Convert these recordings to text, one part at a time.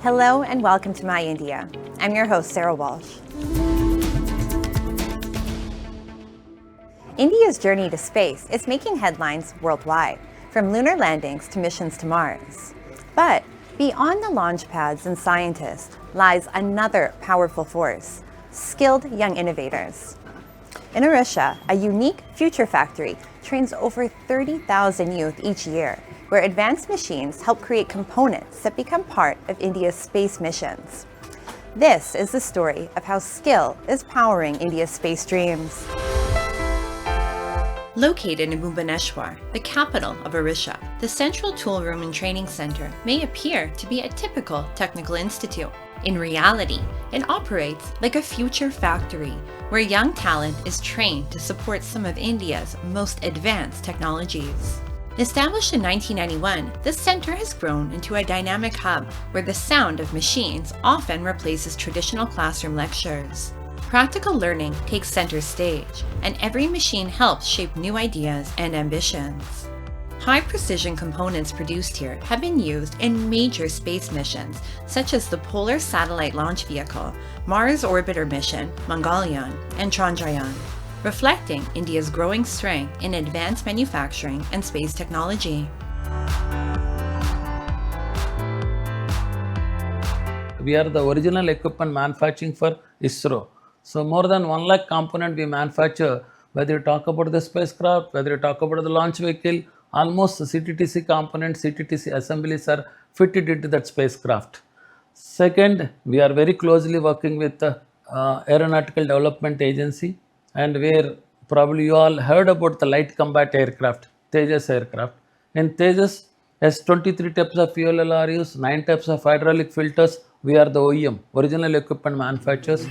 Hello and welcome to My India. I'm your host, Sarah Walsh. India's journey to space is making headlines worldwide, from lunar landings to missions to Mars. But beyond the launch pads and scientists lies another powerful force: skilled young innovators. In Orissa, a unique future factory trains over 30,000 youth each year, where advanced machines help create components that become part of India's space missions. This is the story of how skill is powering India's space dreams. Located in Bhubaneswar, the capital of Orissa, the Central Tool Room and Training Center may appear to be a typical technical institute. In reality, it operates like a future factory where young talent is trained to support some of India's most advanced technologies. Established in 1991, the center has grown into a dynamic hub where the sound of machines often replaces traditional classroom lectures. Practical learning takes center stage, and every machine helps shape new ideas and ambitions. High-precision components produced here have been used in major space missions, such as the Polar Satellite Launch Vehicle, Mars Orbiter Mission, Mangalyaan, and Chandrayaan, reflecting India's growing strength in advanced manufacturing and space technology. We are the original equipment manufacturing for ISRO. So more than 1 lakh component we manufacture, whether you talk about the spacecraft, whether you talk about the launch vehicle, almost the CTTC components, CTTC assemblies are fitted into that spacecraft. Second, we are very closely working with the Aeronautical Development Agency, and where probably you all heard about the light combat aircraft, Tejas aircraft. In Tejas, has 23 types of fuel LRUs, 9 types of hydraulic filters. We are the OEM, original equipment manufacturers.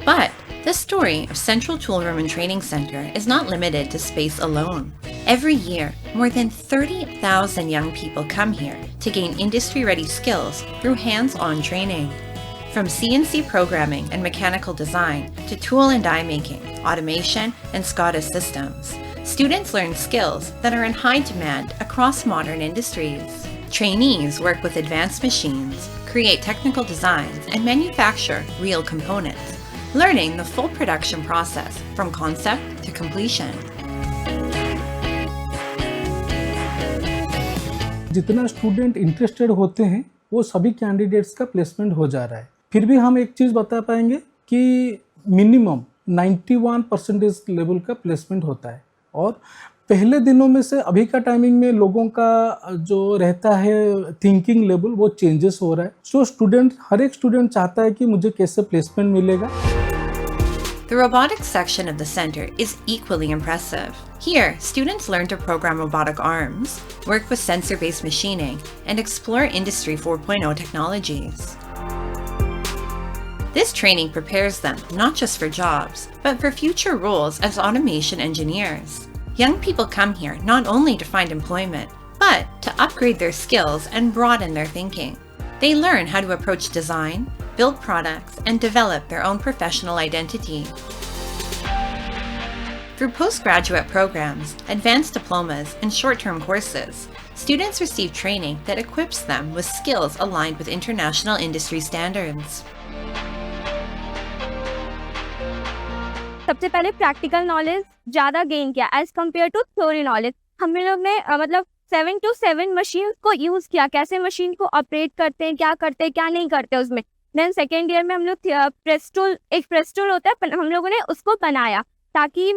But the story of Central Tool Room and Training Center is not limited to space alone. Every year, more than 30,000 young people come here to gain industry-ready skills through hands-on training. From CNC programming and mechanical design to tool and die making, automation, and SCADA systems, students learn skills that are in high demand across modern industries. Trainees work with advanced machines, create technical designs, and manufacture real components, learning the full production process from concept to completion. जितना student interested होते हैं वो सभी candidates का placement हो जा रहा है। फिर भी हम एक चीज़ बता पाएंगे कि मिनिमम 91% लेवल का प्लेसमेंट होता है, और पहले दिनों में से अभी का टाइमिंग में लोगों का जो रहता है थिंकिंग लेवल वो चेंजेस हो रहा है। सो हर एक स्टूडेंट चाहता है कि मुझे कैसे प्लेसमेंट मिलेगा। The robotics section of the center is equally impressive. Here, students learn to program robotic arms, work with sensor-based machining, and explore Industry 4.0 technologies. This training prepares them not just for jobs, but for future roles as automation engineers. Young people come here not only to find employment, but to upgrade their skills and broaden their thinking. They learn how to approach design, build products, and develop their own professional identity. Through postgraduate programs, advanced diplomas, and short-term courses, students receive training that equips them with skills aligned with international industry standards. सबसे पहले practical knowledge ज़्यादा gain किया as compared to theory knowledge. हम लोग ने मतलब 7 to 7 machine को use किया, कैसे मशीन को ऑपरेट करते हैं, क्या नहीं करते उसमें। देन सेकेंड ईयर में हम लोग एक प्रेस टूल होता है, हम लोगों ने उसको बनाया ताकि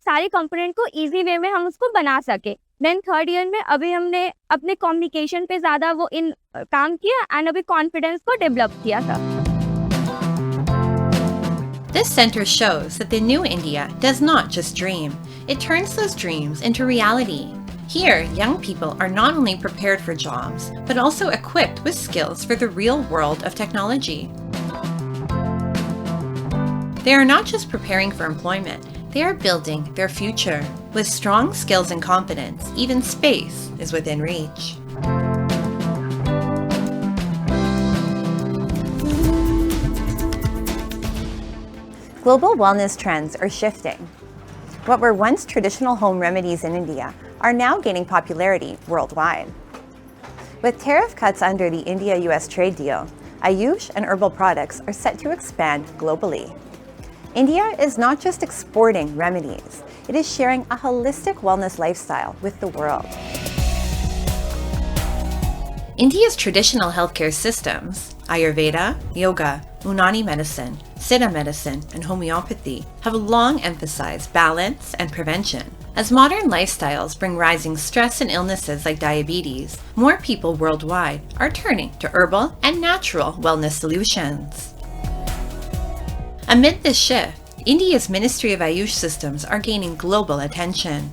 सारे कंपोनेंट को इजी वे में हम उसको बना सके। देन थर्ड ईयर में अभी हमने अपने कम्युनिकेशन पे ज़्यादा काम किया एंड अभी कॉन्फिडेंस को डेवलप किया था। This center shows that the new India does not just dream, it turns those dreams into reality. Here, young people are not only prepared for jobs, but also equipped with skills for the real world of technology. They are not just preparing for employment, they are building their future. With strong skills and confidence, even space is within reach. Global wellness trends are shifting. What were once traditional home remedies in India are now gaining popularity worldwide. With tariff cuts under the India-US trade deal, Ayush and herbal products are set to expand globally. India is not just exporting remedies, it is sharing a holistic wellness lifestyle with the world. India's traditional healthcare systems, Ayurveda, Yoga, Unani medicine, Siddha medicine, and homeopathy, have long emphasized balance and prevention. As modern lifestyles bring rising stress and illnesses like diabetes, more people worldwide are turning to herbal and natural wellness solutions. Amid this shift, India's Ministry of Ayush systems are gaining global attention.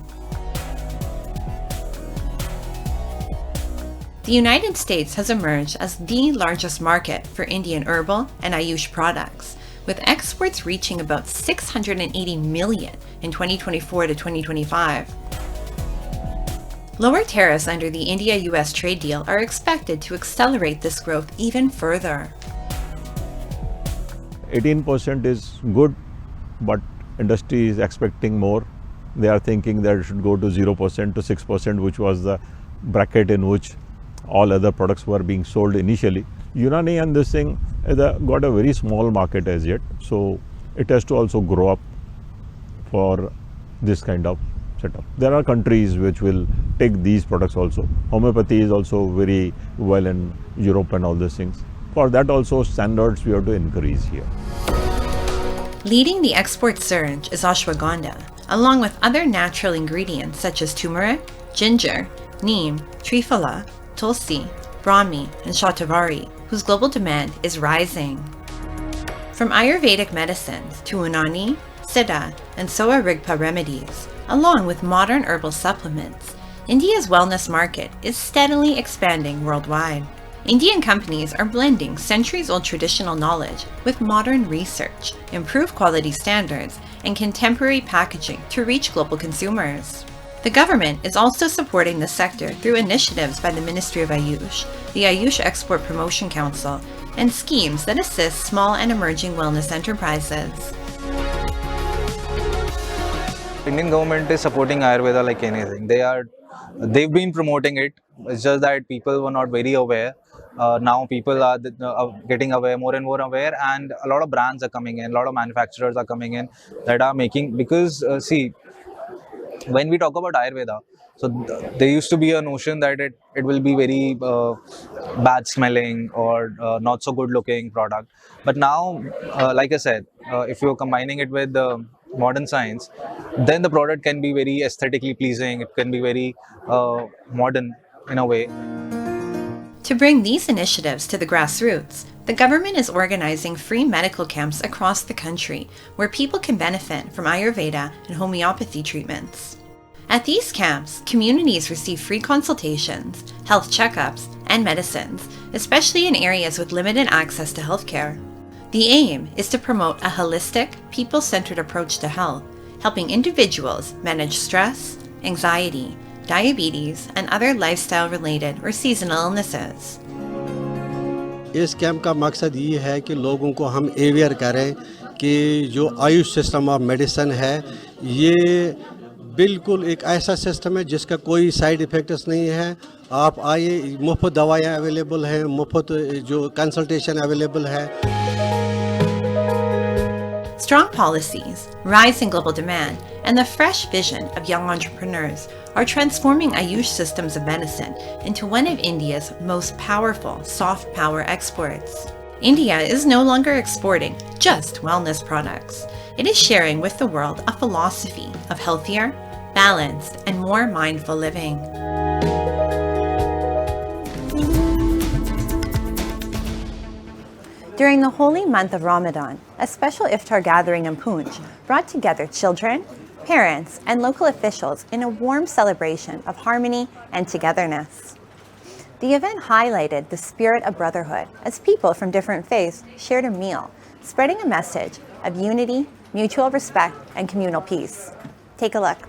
The United States has emerged as the largest market for Indian herbal and Ayush products, with exports reaching about 680 million in 2024 to 2025. Lower tariffs under the India-US trade deal are expected to accelerate this growth even further. 18% is good, but industry is expecting more. They are thinking that it should go to 0% to 6%, which was the bracket in which all other products were being sold initially. Unani and this thing got a very small market as yet, so it has to also grow up for this kind of setup. There are countries which will take these products also. Homeopathy is also very well in Europe and all these things. For that also standards we have to increase here. Leading the export surge is ashwagandha, along with other natural ingredients such as turmeric, ginger, neem, triphala, tulsi, brahmi, and shatavari, whose global demand is rising. From Ayurvedic medicines to Unani, Siddha, and Soa Rigpa remedies, along with modern herbal supplements, India's wellness market is steadily expanding worldwide. Indian companies are blending centuries-old traditional knowledge with modern research, improved quality standards, and contemporary packaging to reach global consumers. The government is also supporting the sector through initiatives by the Ministry of Ayush, the Ayush Export Promotion Council, and schemes that assist small and emerging wellness enterprises. Indian government is supporting Ayurveda like anything. They've been promoting it. It's just that people were not very aware. Now people are getting aware, more and more aware, and a lot of brands are coming in, a lot of manufacturers are coming in that are making, because see, when we talk about Ayurveda, so there used to be a notion that it will be very bad smelling or not so good looking product. But now, like I said, if you're combining it with modern science, then the product can be very aesthetically pleasing. It can be very modern in a way. To bring these initiatives to the grassroots, the government is organizing free medical camps across the country where people can benefit from Ayurveda and homeopathy treatments. At these camps, communities receive free consultations, health checkups, and medicines, especially in areas with limited access to healthcare. The aim is to promote a holistic, people-centered approach to health, helping individuals manage stress, anxiety, diabetes, and other lifestyle-related or seasonal illnesses. इस camp का मकसद ये है कि लोगों को हम aware करें कि जो आयुष सिस्टम ऑफ मेडिसिन है ये बिल्कुल एक ऐसा सिस्टम है जिसका कोई साइड इफ़ेक्ट्स नहीं है. आप आइए, मुफ्त दवाइयाँ अवेलेबल हैं, मुफ्त जो कंसल्टेशन अवेलेबल है. Strong policies, rising global demand, and the fresh vision of young entrepreneurs are transforming Ayush systems of medicine into one of India's most powerful soft power exports. India is no longer exporting just wellness products. It is sharing with the world a philosophy of healthier, balanced, and more mindful living. During the holy month of Ramadan, a special iftar gathering in Poonch brought together children, parents, and local officials in a warm celebration of harmony and togetherness. The event highlighted the spirit of brotherhood as people from different faiths shared a meal, spreading a message of unity, mutual respect, and communal peace. Take a look.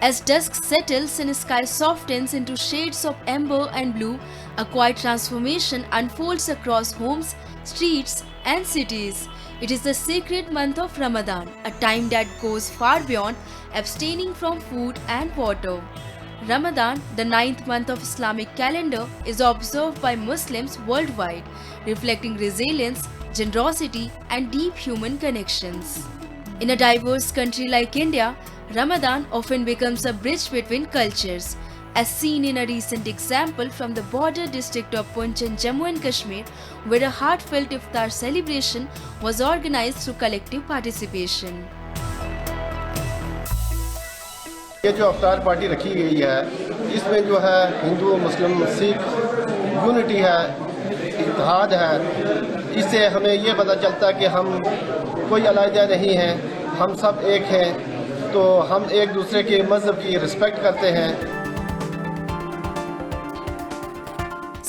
As dusk settles and sky softens into shades of amber and blue, a quiet transformation unfolds across homes, streets, and cities. It is the sacred month of Ramadan, a time that goes far beyond abstaining from food and water. Ramadan, the 9th month of Islamic calendar, is observed by Muslims worldwide, reflecting resilience, generosity, and deep human connections. In a diverse country like India, Ramadan often becomes a bridge between cultures, as seen in a recent example from the border district of Poonch in Jammu and Kashmir, where a heartfelt iftar celebration was organized through collective participation. ये जो अफ्तार party रखी गई है, इसमें जो है हिंदू, मुस्लिम, Sikh unity है, इत्तेहाद है। इससे हमें ये पता चलता है कि हम कोई अलग नहीं हैं, हम सब एक हैं, तो हम एक दूसरे के मज़हब की रिस्पेक्ट करते हैं।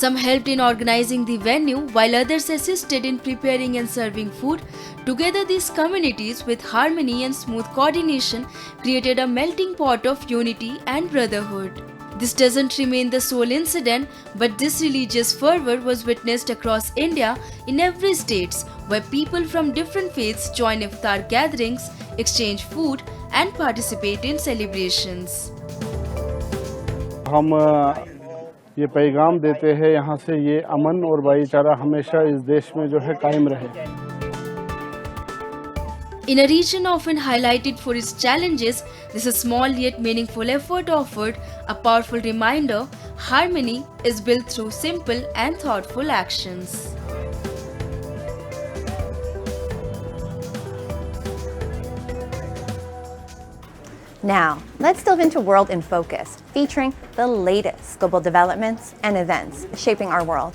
Some helped in organizing the venue, while others assisted in preparing and serving food. Together, these communities, with harmony and smooth coordination, created a melting pot of unity and brotherhood. This doesn't remain the sole incident, but this religious fervor was witnessed across India in every state, where people from different faiths join iftar gatherings, exchange food, and participate in celebrations. हम ये पैगाम देते हैं यहाँ से, ये अमन और भाईचारा हमेशा इस देश में जो है कायम रहे. In a region often highlighted for its challenges, this small yet meaningful effort offered a powerful reminder: harmony is built through simple and thoughtful actions. Now, let's delve into World in Focus, featuring the latest global developments and events shaping our world.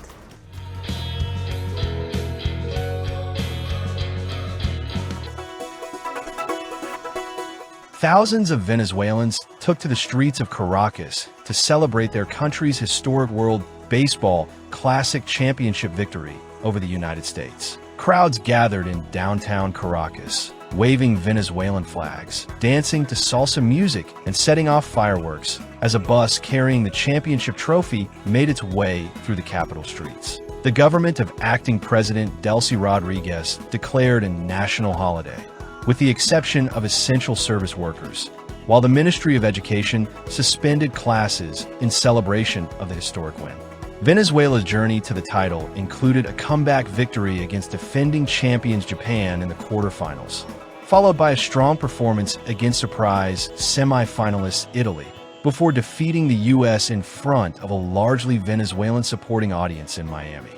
Thousands of Venezuelans took to the streets of Caracas to celebrate their country's historic World Baseball Classic Championship victory over the United States. Crowds gathered in downtown Caracas, waving Venezuelan flags, dancing to salsa music, and setting off fireworks as a bus carrying the championship trophy made its way through the capital streets. The government of acting President Delcy Rodriguez declared a national holiday, with the exception of essential service workers, while the Ministry of Education suspended classes in celebration of the historic win. Venezuela's journey to the title included a comeback victory against defending champions Japan in the quarterfinals, followed by a strong performance against surprise semi-finalists Italy, before defeating the U.S. in front of a largely Venezuelan supporting audience in Miami.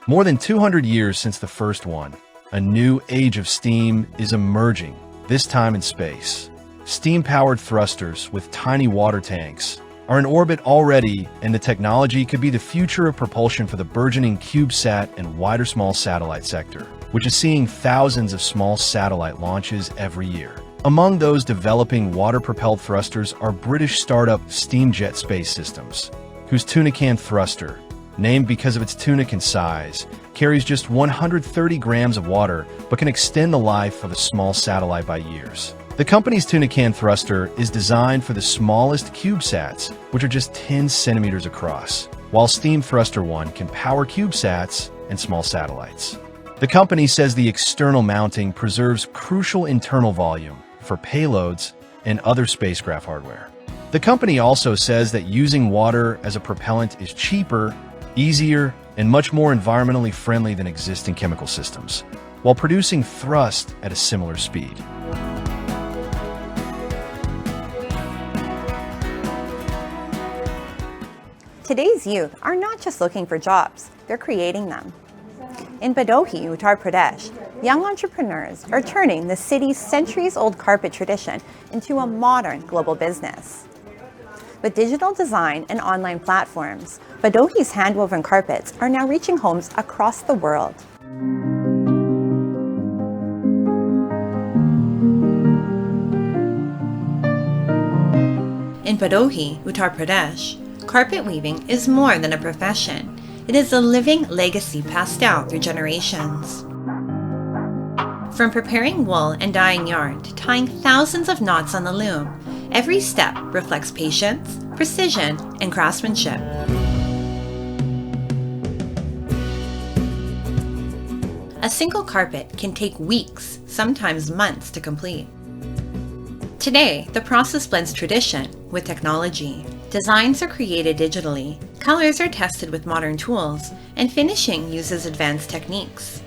More than 200 years since the first one, a new age of steam is emerging, this time in space. Steam-powered thrusters with tiny water tanks are in orbit already, and the technology could be the future of propulsion for the burgeoning CubeSat and wider small satellite sector, which is seeing thousands of small satellite launches every year. Among those developing water-propelled thrusters are British startup Steamjet Space Systems, whose Tunican thruster, named because of its tunican size, carries just 130 grams of water but can extend the life of a small satellite by years. The company's Tunican thruster is designed for the smallest CubeSats, which are just 10 centimeters across, while Steam Thruster 1 can power CubeSats and small satellites. The company says the external mounting preserves crucial internal volume for payloads and other spacecraft hardware. The company also says that using water as a propellant is cheaper, easier, and much more environmentally friendly than existing chemical systems, while producing thrust at a similar speed. Today's youth are not just looking for jobs, they're creating them. In Bhadohi, Uttar Pradesh, young entrepreneurs are turning the city's centuries-old carpet tradition into a modern global business. With digital design and online platforms, Bhadohi's hand-woven carpets are now reaching homes across the world. In Bhadohi, Uttar Pradesh, carpet weaving is more than a profession. It is a living legacy passed down through generations. From preparing wool and dyeing yarn to tying thousands of knots on the loom, every step reflects patience, precision, and craftsmanship. A single carpet can take weeks, sometimes months, to complete. Today, the process blends tradition with technology. Designs are created digitally, colors are tested with modern tools, and finishing uses advanced techniques.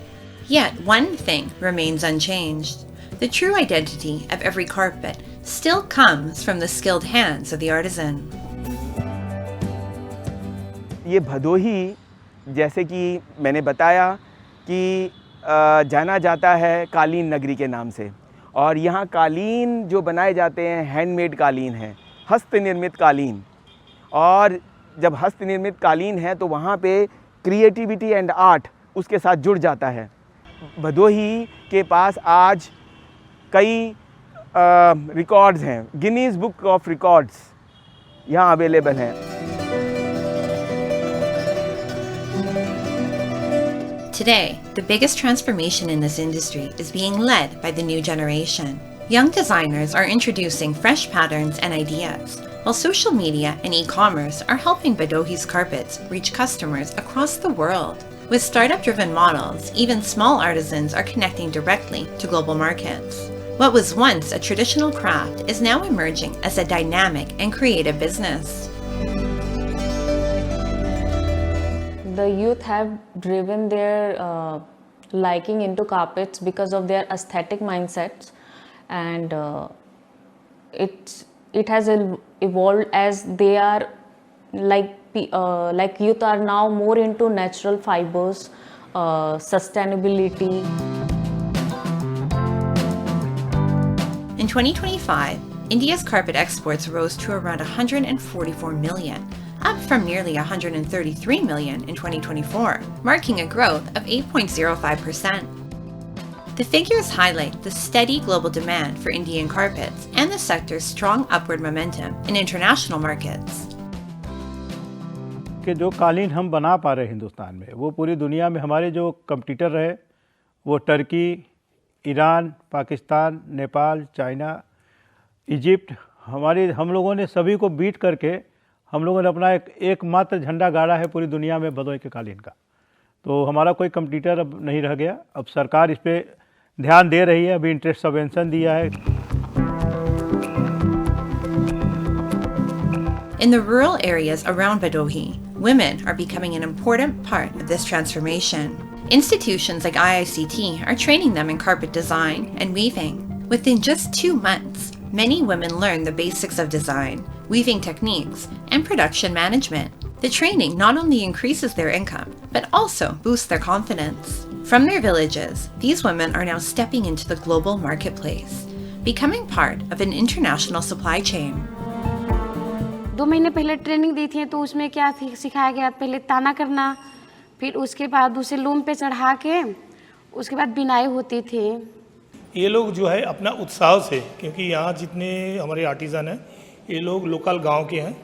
Yet one thing remains unchanged. The true identity of every carpet still comes from the skilled hands of the artisan. ये भदोही, जैसे कि मैंने बताया कि जाना जाता है कालीन नगरी के नाम से, और यहाँ कालीन जो बनाए जाते हैं हैंडमेड कालीन है, हस्त निर्मित कालीन। और जब हस्त निर्मित कालीन है तो वहाँ पे क्रिएटिविटी एंड आर्ट उसके साथ जुड़ जाता है। भदोही के पास आज कई रिकॉर्ड्स हैं, गिनीज बुक ऑफ रिकॉर्ड्स यहाँ अवेलेबल हैं। Today, the biggest transformation in this industry is being led by the new generation. Young designers are introducing fresh patterns and ideas, while social media and e-commerce are helping Bhadohi's carpets reach customers across the world. With startup-driven models, even small artisans are connecting directly to global markets. What was once a traditional craft is now emerging as a dynamic and creative business. The youth have driven their liking into carpets because of their aesthetic mindsets, and it has evolved as they are like youth are now more into natural fibers, sustainability. In 2025, India's carpet exports rose to around 144 million, up from nearly 133 million in 2024, marking a growth of 8.05%. The figures highlight the steady global demand for Indian carpets and the sector's strong upward momentum in international markets. कि जो कालीन हम बना पा रहे हैं हिंदुस्तान में, वो पूरी दुनिया में हमारे जो कंपटीटर रहे वो Turkey, Iran, Pakistan, Nepal, China, Egypt, हम लोगों ने सभी को बीट करके हम लोगों ने अपना एकमात्र झंडा गाड़ा है पूरी दुनिया में भदोही के कालीन का। तो हमारा कोई कंपटीटर अब नहीं रह गया। अब सरकार इस पे ध्यान दे रही है, अभी इंटरेस्ट सबवेंशन दिया है। In the rural areas around Bhadohi, women are becoming an important part of this transformation. Institutions like IICT are training them in carpet design and weaving. Within just 2 months, many women learn the basics of design, weaving techniques, and production management. The training not only increases their income, but also boosts their confidence. From their villages, these women are now stepping into the global marketplace, becoming part of an international supply chain. 2 महीने पहले training दी थी तो उसमें क्या सिखाया गया, पहले ताना करना, फिर उसके बाद उसे लूम पे चढ़ा के उसके बाद बिनाई होती थी। ये लोग जो है अपना उत्साह से, क्योंकि यहाँ जितने हमारे आर्टिज़न हैं ये लोग लोकल गांव के हैं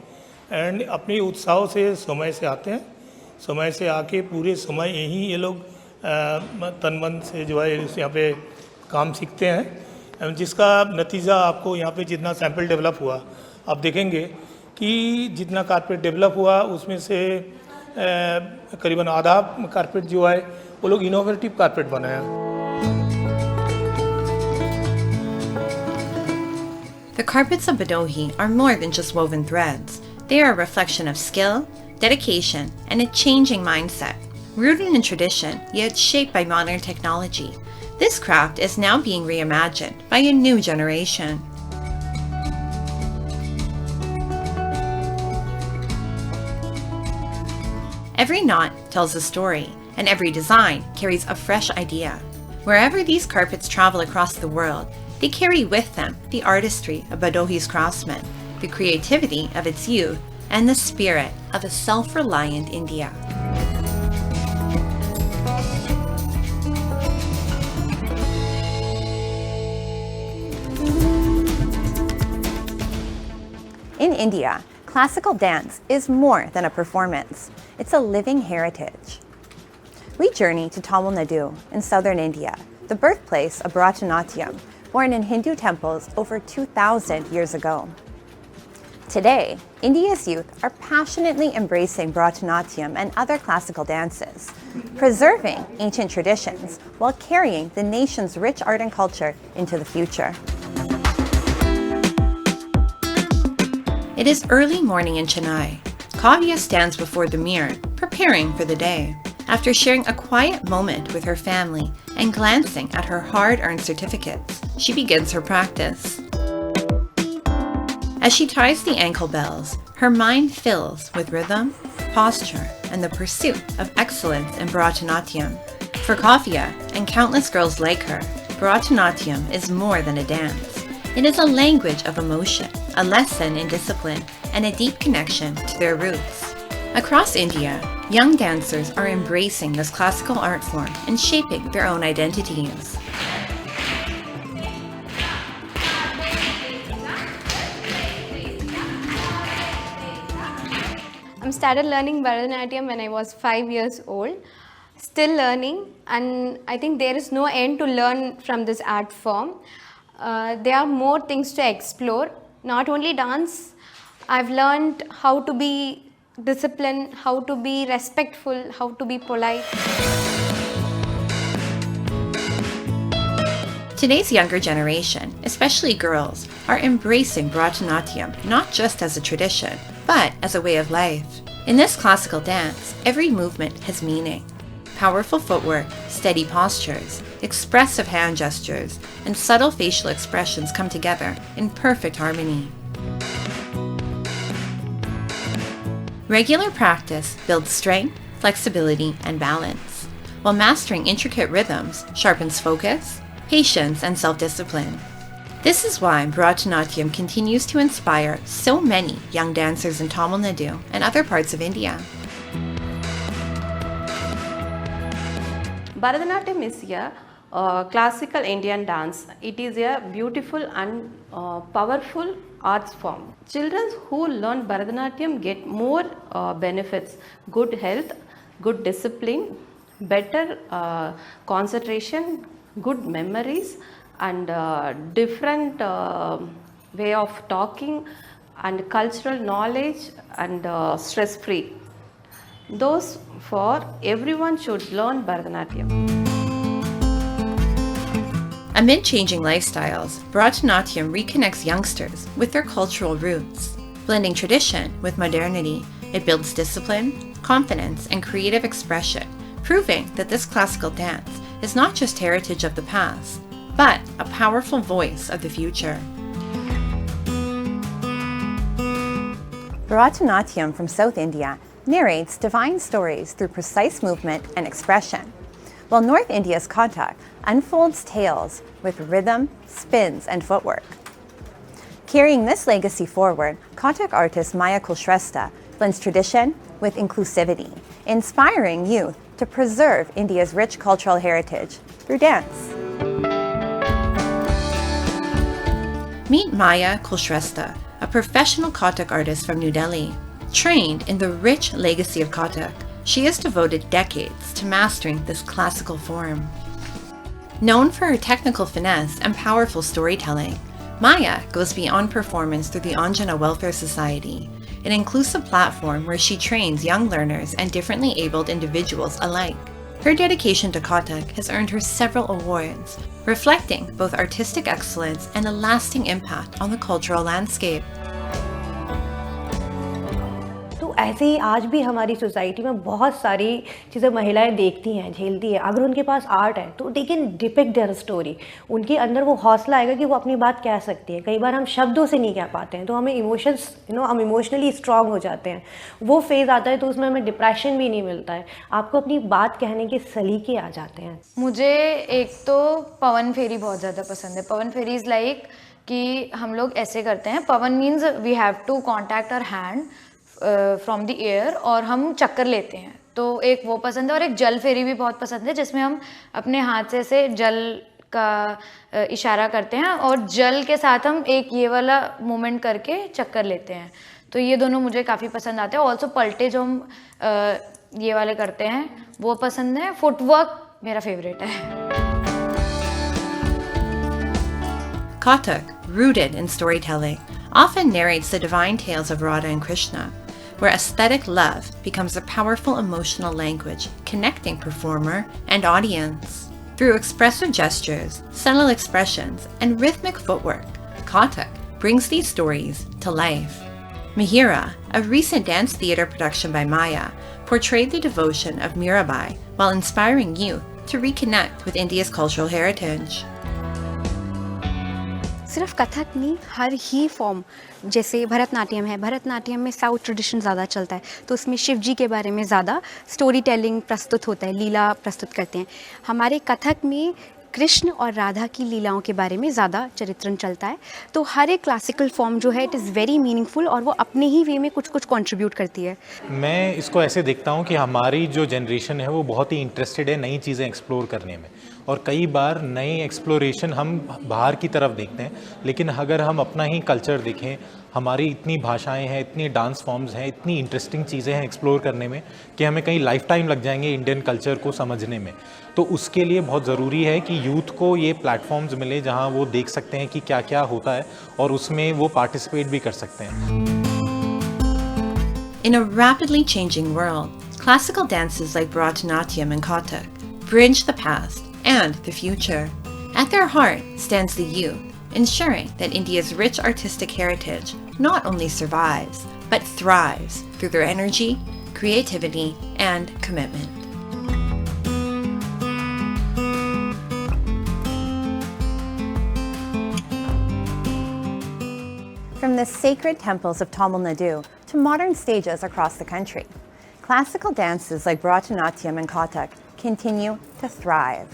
एंड अपने उत्साह से समय से आते हैं, समय से आके पूरे समय यहीं ये लोग तन मन से जो है यहाँ पे काम सीखते हैं, जिसका नतीजा आपको यहाँ पे जितना सैंपल डेवलप हुआ आप देखेंगे कि जितना कारपेट डेवलप हुआ उसमें से करीबन आधा कारपेट जो है वो लोग इनोवेटिव कारपेट बनाया। The carpets of Bhadohi are more than just woven threads. They are a reflection of skill, dedication, and a changing mindset. Rooted in tradition, yet shaped by modern technology, this craft is now being reimagined by a new generation. Every knot tells a story, and every design carries a fresh idea. Wherever these carpets travel across the world, they carry with them the artistry of Bhadohi's craftsmen, the creativity of its youth, and the spirit of a self-reliant India. In India, classical dance is more than a performance. It's a living heritage. We journey to Tamil Nadu in southern India, the birthplace of Bharatanatyam, born in Hindu temples over 2,000 years ago. Today, India's youth are passionately embracing Bharatanatyam and other classical dances, preserving ancient traditions while carrying the nation's rich art and culture into the future. It is early morning in Chennai. Kavya stands before the mirror, preparing for the day. After sharing a quiet moment with her family and glancing at her hard-earned certificates, she begins her practice. As she ties the ankle bells, her mind fills with rhythm, posture, and the pursuit of excellence in Bharatanatyam. For Kavya and countless girls like her, Bharatanatyam is more than a dance. It is a language of emotion, a lesson in discipline, and a deep connection to their roots. Across India, young dancers are embracing this classical art form and shaping their own identities. I started learning Bharatanatyam when I was 5 years old. Still learning, and I think there is no end to learn from this art form. There are more things to explore. Not only dance, I've learned how to be disciplined, how to be respectful, how to be polite. Today's younger generation, especially girls, are embracing Bharatanatyam not just as a tradition, but as a way of life. In this classical dance, every movement has meaning. Powerful footwork, steady postures, expressive hand gestures, and subtle facial expressions come together in perfect harmony. Regular practice builds strength, flexibility, and balance, while mastering intricate rhythms sharpens focus, patience, and self-discipline. This is why Bharatanatyam continues to inspire so many young dancers in Tamil Nadu and other parts of India. Bharatanatyam is a classical Indian dance. It is a beautiful and powerful arts form. Children who learn Bharatanatyam get more benefits: good health, good discipline, better concentration, good memories, and different way of talking, and cultural knowledge, and stress-free. Those for everyone should learn Bharatanatyam. Amid changing lifestyles, Bharatanatyam reconnects youngsters with their cultural roots. Blending tradition with modernity, it builds discipline, confidence, and creative expression, proving that this classical dance is not just heritage of the past, but a powerful voice of the future. Bharatanatyam from South India narrates divine stories through precise movement and expression, while North India's Kathak unfolds tales with rhythm, spins, and footwork. Carrying this legacy forward, Kathak artist Maya Kulshrestha blends tradition with inclusivity, inspiring youth to preserve India's rich cultural heritage through dance. Meet Maya Kulshrestha, a professional Kathak artist from New Delhi. Trained in the rich legacy of Kathak, she has devoted decades to mastering this classical form. Known for her technical finesse and powerful storytelling, Maya goes beyond performance through the Anjana Welfare Society, an inclusive platform where she trains young learners and differently abled individuals alike. Her dedication to Kathak has earned her several awards, reflecting both artistic excellence and a lasting impact on the cultural landscape. तो ऐसे ही आज भी हमारी society में बहुत सारी चीज़ें महिलाएं देखती हैं, झेलती हैं. अगर उनके पास आर्ट है तो they can depict their story. उनके अंदर वो हौसला आएगा कि वो अपनी बात कह सकती हैं. कई बार हम शब्दों से नहीं कह पाते हैं तो हमें इमोशंस हम इमोशनली स्ट्रांग हो जाते हैं. वो फेज़ आता है तो उसमें हमें डिप्रेशन भी नहीं मिलता है. आपको अपनी बात कहने के सलीके आ जाते हैं. मुझे एक तो पवन फेरी बहुत ज़्यादा पसंद है. पवन फेरी इज़ लाइक कि हम लोग ऐसे करते हैं. Pawan means we have to contact our hand from the air और हम चक्कर लेते हैं. तो एक वो पसंद है. और एक जल फेरी भी बहुत पसंद है जिसमें हम अपने हाथ से जल का इशारा करते हैं और जल के साथ हम एक ये वाला मूवमेंट करके चक्कर लेते हैं. तो ये दोनों मुझे काफ़ी पसंद आते हैं. ऑल्सो पलटे जो हम ये वाले करते हैं वो पसंद है. फुटवर्क मेरा फेवरेट है. Kathak, rooted in storytelling, often narrates the divine tales of Radha and Krishna, where aesthetic love becomes a powerful emotional language connecting performer and audience. Through expressive gestures, subtle expressions, and rhythmic footwork, Kathak brings these stories to life. Mihira, a recent dance theater production by Maya, portrayed the devotion of Mirabai while inspiring youth to reconnect with India's cultural heritage. सिर्फ कथक नहीं, हर ही form, जैसे भरतनाट्यम है, भरतनाट्यम में south tradition ज़्यादा चलता है, तो उसमें शिव जी के बारे में ज़्यादा स्टोरी टेलिंग प्रस्तुत होता है, लीला प्रस्तुत करते हैं. हमारे कथक में कृष्ण और राधा की लीलाओं के बारे में ज़्यादा चरित्रण चलता है. तो हर एक क्लासिकल फॉर्म जो है इट इज़ वेरी मीनिंगफुल और वो अपने ही वे में कुछ कुछ कंट्रीब्यूट करती है. मैं इसको ऐसे देखता हूँ कि हमारी जो जनरेशन है वो बहुत ही इंटरेस्टेड है नई चीज़ें एक्सप्लोर करने में, और कई बार नई एक्सप्लोरेशन हम बाहर की तरफ देखते हैं, लेकिन अगर हम अपना ही कल्चर देखें, हमारी इतनी भाषाएं हैं, इतनी डांस फॉर्म्स हैं, इतनी इंटरेस्टिंग चीज़ें हैं एक्सप्लोर करने में कि हमें कई लाइफ टाइम लग जाएंगे इंडियन कल्चर को समझने में. तो उसके लिए बहुत ज़रूरी है कि यूथ को ये प्लेटफॉर्म्स मिले जहां वो देख सकते हैं कि क्या क्या होता है और उसमें वो पार्टिसिपेट भी कर सकते हैं. In a rapidly changing world, classical dances like Bharatanatyam and Kathak bridge the past and the future. At their heart stands the youth, ensuring that India's rich artistic heritage not only survives, but thrives through their energy, creativity, and commitment. From the sacred temples of Tamil Nadu to modern stages across the country, classical dances like Bharatanatyam and Kathak continue to thrive.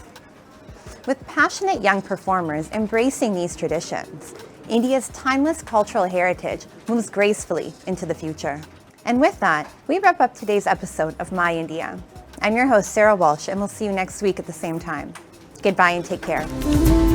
With passionate young performers embracing these traditions, India's timeless cultural heritage moves gracefully into the future. And with that, we wrap up today's episode of My India. I'm your host, Sarah Walsh, and we'll see you next week at the same time. Goodbye and take care.